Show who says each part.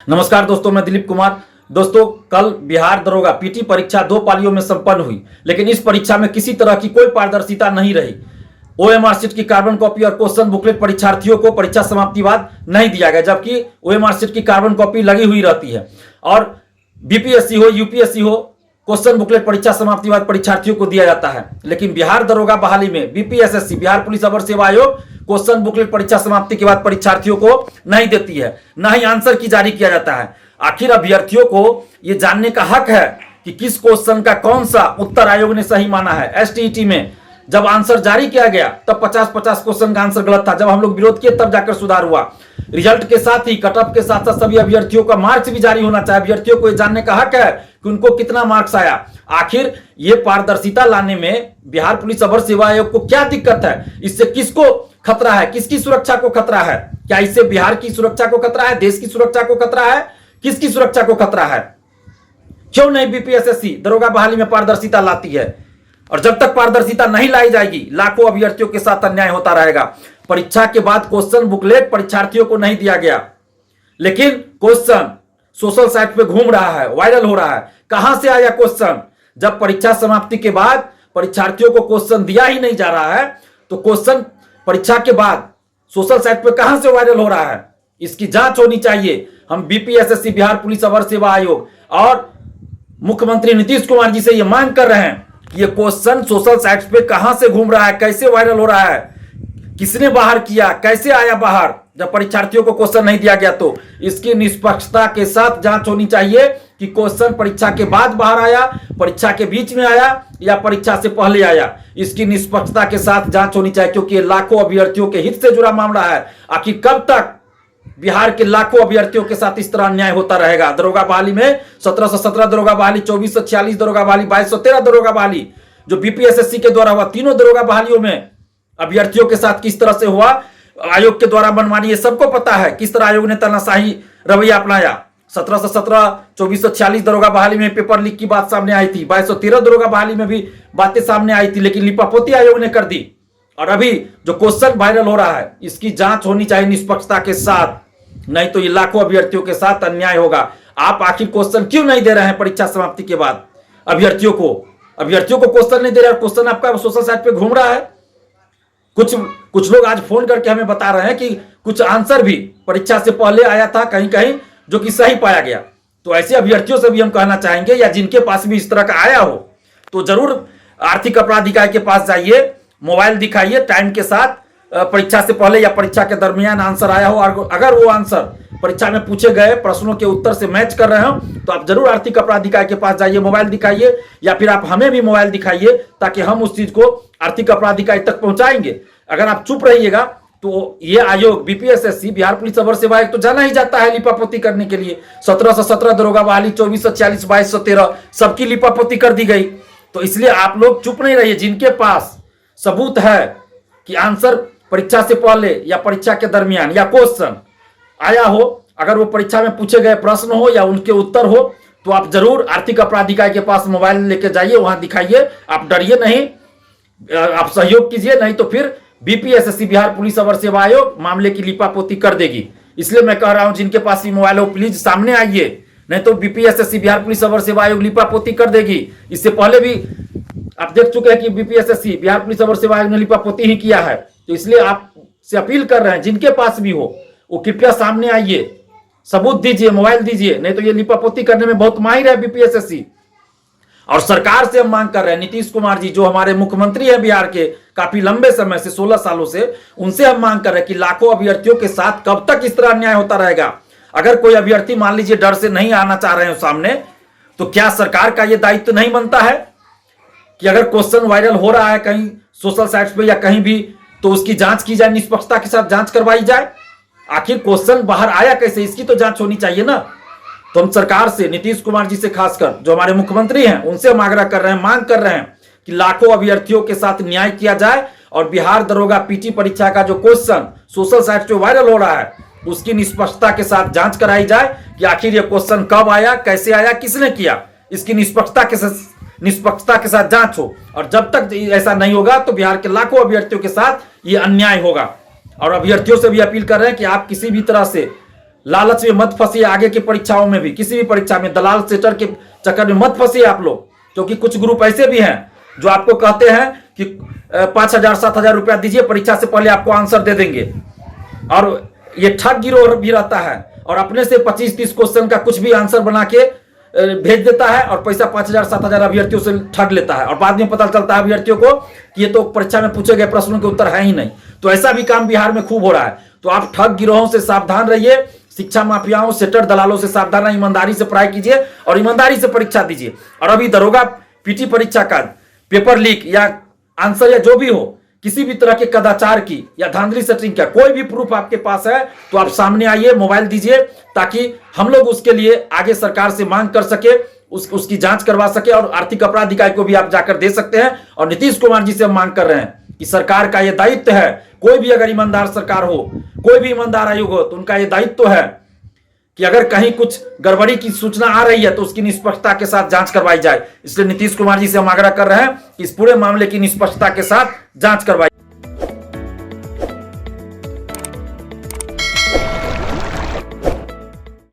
Speaker 1: नमस्कार दोस्तों, मैं दिलीप कुमार। दोस्तों, कल बिहार दरोगा पीटी परीक्षा 2 पालियों में संपन्न हुई, लेकिन इस परीक्षा में किसी तरह की कोई पारदर्शिता नहीं रही। ओएमआर शीट की कार्बन कॉपी और क्वेश्चन बुकलेट परीक्षार्थियों को परीक्षा समाप्ति बाद नहीं दिया गया, जबकि ओएमआर शीट की कार्बन कॉपी लगी हुई रहती है और बीपीएससी हो यूपीएससी हो, क्वेश्चन बुकलेट परीक्षा समाप्ति बाद परीक्षार्थियों को दिया जाता है। लेकिन बिहार दरोगा बहाली में बीपीएसएससी बिहार पुलिस अवर सेवा आयोग क्वेश्चन बुकलेट परीक्षा समाप्ति के बाद परीक्षार्थियों को नहीं देती है, न ही आंसर की जारी किया जाता है। आखिर अभ्यर्थियों को यह जानने का हक है कि किस क्वेश्चन का कौन सा उत्तर आयोग ने सही माना है। एसटीईटी में जब आंसर जारी किया गया तब 50-50 क्वेश्चन का आंसर गलत था। जब हम लोग विरोध किए तब जाकर सुधार हुआ। रिजल्ट के साथ ही कट ऑफ के साथ साथ सभी अभ्यर्थियों का मार्क्स भी जारी होना चाहिए। अभ्यर्थियों को यह जानने का हक है कि उनको कितना मार्क्स आया। आखिर ये पारदर्शिता लाने में बिहार पुलिस अवर सेवा आयोग को क्या दिक्कत है? इससे किसको खतरा है? किसकी सुरक्षा को खतरा है? क्या इससे बिहार की सुरक्षा को खतरा है? देश की सुरक्षा को खतरा है? किसकी सुरक्षा को खतरा है? क्यों नहीं बीपीएसएससी दरोगा बहाली में पारदर्शिता लाती है? और जब तक पारदर्शिता नहीं लाई जाएगी, लाखों अभ्यर्थियों के साथ अन्याय होता रहेगा। परीक्षा के बाद क्वेश्चन बुकलेट परीक्षार्थियों को नहीं दिया गया, लेकिन क्वेश्चन सोशल साइट पे घूम रहा है, वायरल हो रहा है। कहां से आया क्वेश्चन? जब परीक्षा समाप्ति के बाद परीक्षार्थियों को क्वेश्चन दिया ही नहीं जा रहा है, तो क्वेश्चन परीक्षा के बाद सोशल साइट पे कहां से वायरल हो रहा है? इसकी जांच होनी चाहिए। हम बीपीएसएससी बिहार पुलिस अवर सेवा आयोग और मुख्यमंत्री नीतीश कुमार जी से यह मांग कर रहे हैं कि ये क्वेश्चन सोशल साइट्स पे कहां से घूम रहा है, कैसे वायरल हो रहा है, किसने बाहर किया, कैसे आया बाहर? जब परीक्षार्थियों को क्वेश्चन नहीं दिया गया तो इसकी निष्पक्षता के साथ जांच होनी चाहिए कि क्वेश्चन परीक्षा के बाद बाहर आया, परीक्षा के बीच में आया या परीक्षा से पहले आया। इसकी निष्पक्षता के साथ जांच होनी चाहिए, क्योंकि ये लाखों अभ्यर्थियों के हित से जुड़ा मामला है। आखिर कब तक बिहार के लाखों अभ्यर्थियों के साथ इस तरह अन्याय होता रहेगा? दरोगा बहाली में 1717 दरोगा बहाली, 2446 दरोगा बहाली, 2213 दरोगा बहाली जो बीपीएसएससी के द्वारा हुआ, तीनों दरोगा बहालियों में अभ्यर्थियों के साथ किस तरह से हुआ, आयोग के द्वारा मनमानी, ये सबको पता है। किस तरह आयोग ने तानाशाही रवैया अपनाया। 1717 2446 दरोगा बहाली में पेपर लीक की बात सामने आई थी, 2213 दरोगा बहाली में भी बातें सामने आई थी, लेकिन लिपापोती आयोग ने कर दी। और अभी जो क्वेश्चन वायरल हो रहा है, इसकी जांच होनी चाहिए निष्पक्षता के साथ, नहीं तो ये लाखों अभ्यर्थियों के साथ अन्याय होगा। आप आखिर क्वेश्चन क्यों नहीं दे रहे हैं परीक्षा समाप्ति के बाद? अभ्यर्थियों को क्वेश्चन नहीं दे रहे हैं। क्वेश्चन आपका सोशल साइट पे घूम रहा है। कुछ लोग आज फोन करके हमें बता रहे हैं कि कुछ आंसर भी परीक्षा से पहले आया था कहीं कहीं, जो कि सही पाया गया। तो ऐसे अभ्यर्थियों से भी हम कहना चाहेंगे, या जिनके पास भी इस तरह का आया हो, तो जरूर आर्थिक अपराध इकाई के पास जाइए, मोबाइल दिखाइए, टाइम के साथ परीक्षा से पहले या परीक्षा के दरमियान आंसर आया हो, और अगर वो आंसर परीक्षा में पूछे गए प्रश्नों के उत्तर से मैच कर रहे हो, तो आप जरूर आर्थिक अपराध इकाई के पास जाइए, मोबाइल दिखाइए, या फिर आप हमें भी मोबाइल दिखाइए, ताकि हम उस चीज को आर्थिक अपराध इकाई तक पहुंचाएंगे। अगर आप चुप रहिएगा तो ये आयोग बीपीएसएससी बिहार पुलिस अवर सेवा आयोग तो जाना ही जाता है लिपापोती करने के लिए। 1717 दरोगा बहाली, 2446, 2213 सबकी लिपापोती कर दी गई। तो इसलिए आप लोग चुप नहीं रहिए। जिनके पास सबूत है कि आंसर परीक्षा से पहले या परीक्षा के दरमियान या क्वेश्चन आया हो, अगर वो परीक्षा में पूछे गए प्रश्न हो या उनके उत्तर हो, तो आप जरूर आर्थिक अपराध इकाई के पास मोबाइल लेके जाइए, वहां दिखाइए। आप डरिए नहीं, आप सहयोग कीजिए, नहीं तो फिर बीपीएसएससी बिहार पुलिस अवर सेवा आयोग मामले की लिपापोती कर देगी। इसलिए मैं कह रहा हूं, जिनके पास भी मोबाइल हो प्लीज सामने आइए, नहीं तो बीपीएसएससी बिहार पुलिस अवर सेवा आयोग लिपापोती कर देगी। इससे पहले भी आप देख चुके हैं कि बीपीएसएससी बिहार पुलिस अवर सेवा आयोग ने लिपापोती ही किया है। तो इसलिए आपसे अपील कर रहे हैं, जिनके पास भी हो वो कृपया सामने आइए, सबूत दीजिए, मोबाइल दीजिए, नहीं तो ये लिपापोती करने में बहुत माहिर है बीपीएसएससी। और सरकार से हम मांग कर रहे हैं, नीतीश कुमार जी जो हमारे मुख्यमंत्री हैं बिहार के काफी लंबे समय से, 16 सालों से, उनसे हम मांग कर रहे हैं कि लाखों अभ्यर्थियों के साथ कब तक इस तरह अन्याय होता रहेगा? अगर कोई अभ्यर्थी मान लीजिए डर से नहीं आना चाह रहे हैं सामने, तो क्या सरकार का यह दायित्व नहीं बनता है कि अगर क्वेश्चन वायरल हो रहा है कहीं सोशल साइट्स पे या कहीं भी, तो उसकी जांच की जाए, निष्पक्षता के साथ जांच करवाई जाए? आखिर क्वेश्चन बाहर आया कैसे, इसकी तो जांच होनी चाहिए ना। तो हम सरकार से, नीतीश कुमार जी से खासकर, जो हमारे मुख्यमंत्री हैं, उनसे हम आग्रह कर रहे हैं, मांग कर रहे हैं कि लाखों अभ्यर्थियों के साथ न्याय किया जाए और बिहार दरोगा पीटी परीक्षा का जो क्वेश्चन सोशल साइट पे वायरल हो रहा है, उसकी निष्पक्षता के साथ जांच कराई जाए कि आखिर यह क्वेश्चन कब आया, कैसे आया, किसने किया। इसकी निष्पक्षता के साथ जांच हो। और जब तक ऐसा नहीं होगा तो बिहार के लाखों अभ्यर्थियों के साथ यह अन्याय होगा। और अभ्यर्थियों से भी अपील कर रहे हैं कि आप किसी भी तरह से लालच में मत फंसिए, आगे की परीक्षाओं में भी, किसी भी परीक्षा में दलाल सेटर के चक्कर में मत फंसिए आप लोग, क्योंकि कुछ ग्रुप ऐसे भी हैं जो आपको कहते हैं कि 5,000 7,000 रुपया दीजिए, परीक्षा से पहले आपको आंसर दे देंगे। और ये ठग गिरोह भी रहता है और अपने से 25-30 क्वेश्चन का कुछ भी आंसर बना के भेज देता है और पैसा 5,000 7,000 अभ्यर्थियों से ठग लेता है, और बाद में पता चलता है अभ्यर्थियों को कि ये तो परीक्षा में पूछे गए प्रश्नों के उत्तर है ही नहीं। तो ऐसा भी काम बिहार में खूब हो रहा है। तो आप ठग गिरोहों से सावधान रहिए, शिक्षा माफियाओं, सेटर दलालों से सावधान रहिए, ईमानदारी से पढ़ाई कीजिए और ईमानदारी से परीक्षा दीजिए। और अभी दरोगा पीटी परीक्षा का पेपर लीक या आंसर या जो भी हो, किसी भी तरह के कदाचार की या धांधली सेटिंग का कोई भी प्रूफ आपके पास है तो आप सामने आइए, मोबाइल दीजिए, ताकि हम लोग उसके लिए आगे सरकार से मांग कर सके, उसकी जांच करवा सके। और आर्थिक अपराध इकाई को भी आप जाकर दे सकते हैं। और नीतीश कुमार जी से हम मांग कर रहे हैं कि सरकार का यह दायित्व है, कोई भी अगर ईमानदार सरकार हो, कोई भी ईमानदार आयोग हो, तो उनका यह दायित्व है कि अगर कहीं कुछ गड़बड़ी की सूचना आ रही है तो उसकी निष्पक्षता के साथ जांच करवाई जाए। इसलिए नीतीश कुमार जी से हम आग्रह कर रहे हैं कि इस पूरे मामले की निष्पक्षता के साथ जांच करवाई।